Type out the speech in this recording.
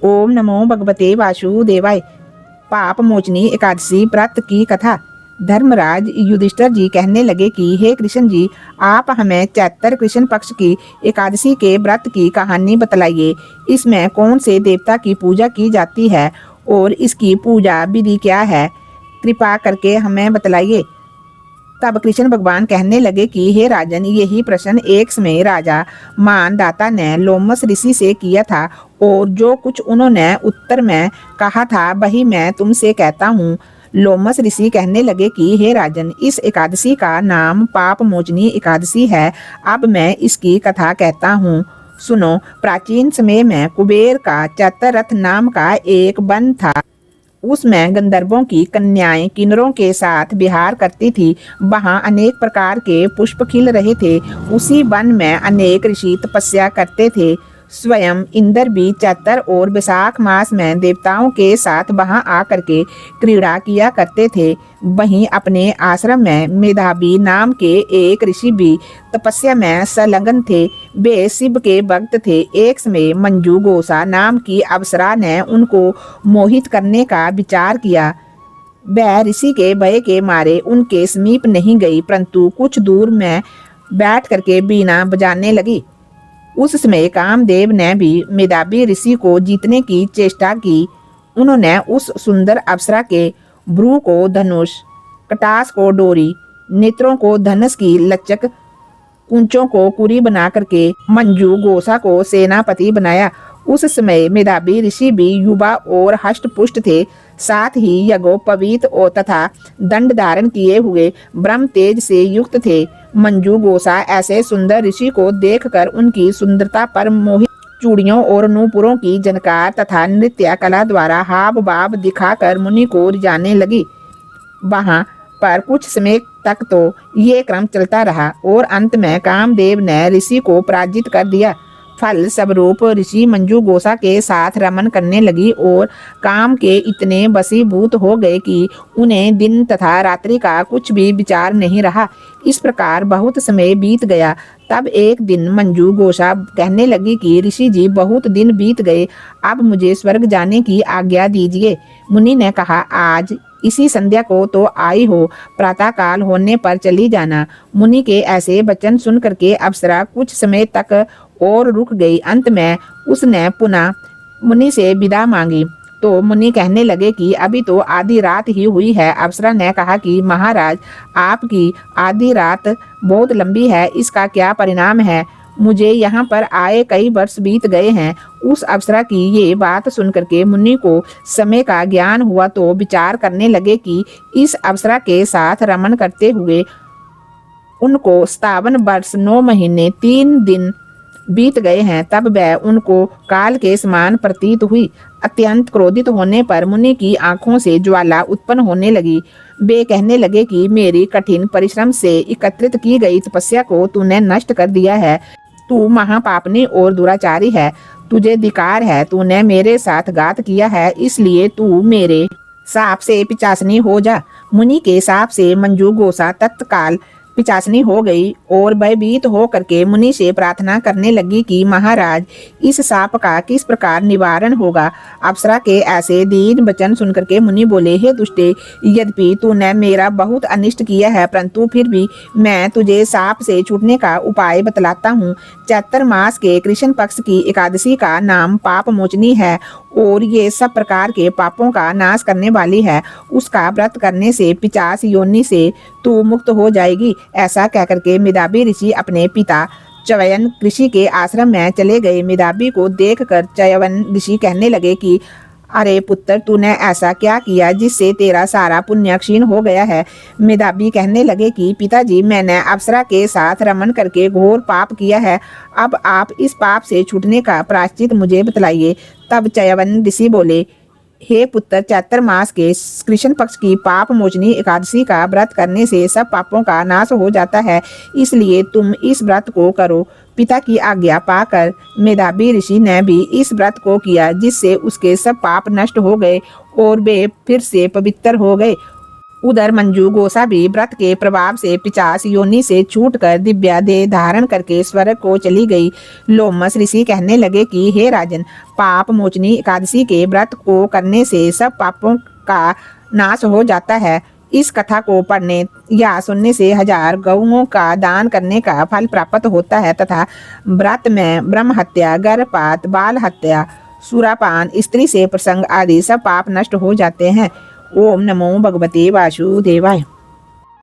ओम नमो भगवते वासुदेवाय। पाप मोचनी एकादशी व्रत की कथा। धर्मराज युधिष्ठिर जी कहने लगे कि हे कृष्ण जी, आप हमें चैत्र कृष्ण पक्ष की एकादशी के व्रत की कहानी बतलाइए। इसमें कौन से देवता की पूजा की जाती है और इसकी पूजा विधि क्या है, कृपा करके हमें बतलाइए। तब कृष्ण भगवान कहने लगे कि हे राजन, यही प्रश्न एक समय राजा मानदाता ने लोमस ऋषि से किया था और जो कुछ उन्होंने उत्तर में कहा था वही मैं तुमसे कहता हूँ। लोमस ऋषि कहने लगे कि हे राजन, इस एकादशी का नाम पाप मोचनी एकादशी है। अब मैं इसकी कथा कहता हूँ, सुनो। प्राचीन समय में कुबेर का चतरथ नाम का एक वन था। उसमें गंधर्वों की कन्याएं किन्नरों के साथ विहार करती थी। वहां अनेक प्रकार के पुष्प खिल रहे थे। उसी वन में अनेक ऋषि तपस्या करते थे। स्वयं इंद्र भी चैत्र और वैशाख मास में देवताओं के साथ वहां आकर के क्रीड़ा किया करते थे। वहीं अपने आश्रम में मेधावी नाम के एक ऋषि भी तपस्या में संलग्न थे। वे शिव के भक्त थे। एक समय मंजू गोसा नाम की अप्सरा ने उनको मोहित करने का विचार किया। वह ऋषि के भय के मारे उनके समीप नहीं गई, परंतु कुछ दूर में बैठ करके बीना बजाने लगी। उस समय कामदेव ने भी मेधावी ऋषि को जीतने की चेष्टा की। उन्होंने उस सुंदर अप्सरा के भ्रू को धनुष, कटास को डोरी, नेत्रों को धनुष की लचक, कुंचों को कुरी बना करके मंजू गोसा को सेनापति बनाया। उस समय मेधावी ऋषि भी युवा और हष्ट-पुष्ट थे। साथ ही यज्ञोपवीत और तथा दंड धारण किए हुए ब्रह्म तेज से युक्त थे। मंजू गोसा ऐसे सुंदर ऋषि को देखकर उनकी सुंदरता पर मोहित चूड़ियों और नूपुरों की जनकार तथा नृत्य कला द्वारा हाव भाव दिखाकर मुनि को रिझाने लगी। वहां पर कुछ समय तक तो ये क्रम चलता रहा और अंत में कामदेव ने ऋषि को पराजित कर दिया। फल स्वरूप ऋषि मंजू गोसा के साथ रमन करने लगी और काम के इतने वशीभूत हो गए कि उन्हें दिन तथा रात्रि का कुछ भी विचार नहीं रहा। इस प्रकार बहुत समय बीत गया। तब एक दिन मंजू गोसा कहने लगी कि ऋषि जी, बहुत दिन बीत गए, अब मुझे स्वर्ग जाने की आज्ञा दीजिए। मुनि ने कहा, आज इसी संध्या को तो आई हो, प्रातः काल होने पर चली जाना। मुनि के ऐसे वचन सुन करके अप्सरा कुछ समय तक और रुक गई। अंत में उसने पुनः मुनि से विदा मांगी तो मुनि कहने लगे कि अभी तो आधी रात ही हुई है। अप्सरा ने कहा कि महाराज, आपकी आधी रात बहुत लंबी है, इसका क्या परिणाम है? मुझे यहाँ पर आए कई वर्ष बीत गए हैं। उस अप्सरा की ये बात सुन करके मुनि को समय का ज्ञान हुआ तो विचार करने लगे कि इस अप्सरा के साथ रमन करते हुए उनको 57 वर्ष 9 महीने 3 दिन बीत गए हैं। तब वह उनको काल के समान प्रतीत हुई। अत्यंत क्रोधित होने पर मुनि की आंखों से ज्वाला उत्पन्न होने लगी। वे कहने लगे कि मेरी कठिन परिश्रम से एकत्रित की गई तपस्या को तूने नष्ट कर दिया है। तू महापापनी और दुराचारी है। तुझे धिक्कार है। तूने मेरे साथ घात किया है, इसलिए तू मेरे साप से पिचासनी हो जा। मुनि के साप से मंजू गोसा तत्काल पिचासनी हो गई और भयभीत हो करके मुनि से प्रार्थना करने लगी कि महाराज, इस साप का किस प्रकार निवारण होगा? अप्सरा के ऐसे दीन वचन सुनकर के मुनि बोले, हे दुष्टे, यद्यपि तूने मेरा बहुत अनिष्ट किया है, परंतु फिर भी मैं तुझे साप से छूटने का उपाय बतलाता हूँ। चैत्र मास के कृष्ण पक्ष की एकादशी का नाम पाप मोचनी है और ये सब प्रकार के पापों का नाश करने वाली है। उसका व्रत करने से 50 योनि से तू मुक्त हो जाएगी। ऐसा कहकर के मेधावी ऋषि अपने पिता च्यवन ऋषि के आश्रम में चले गए। मेधावी को देखकर च्यवन ऋषि कहने लगे कि अरे पुत्र, तूने ऐसा क्या किया जिससे तेरा सारा पुण्य क्षीण हो गया है? मेधावी कहने लगे कि पिताजी, मैंने अप्सरा के साथ रमन करके घोर पाप किया है। अब आप इस पाप से छूटने का प्रायश्चित मुझे बतलाइए। तब च्यवन ऋषि बोले, हे पुत्र, चैत्र मास के कृष्ण पक्ष की पाप मोचनी एकादशी का व्रत करने से सब पापों का नाश हो जाता है, इसलिए तुम इस व्रत को करो। पिता की आज्ञा पाकर मेधावी ऋषि ने भी इस व्रत को किया, जिससे उसके सब पाप नष्ट हो गए और वे फिर से पवित्र हो गए। उधर मंजू गोसा भी व्रत के प्रभाव से पिचास योनि से छूटकर दिव्या देह धारण करके स्वर्ग को चली गई। लोमस ऋषि कहने लगे कि हे राजन, पाप मोचनी एकादशी के व्रत को करने से सब पापों का नाश हो जाता है। इस कथा को पढ़ने या सुनने से 1000 गौओं का दान करने का फल प्राप्त होता है तथा व्रत में ब्रह्म हत्या, गर्भपात, बाल हत्या, सुरापान, स्त्री से प्रसंग आदि सब पाप नष्ट हो जाते हैं। ओम नमो भगवते वासुदेवाय।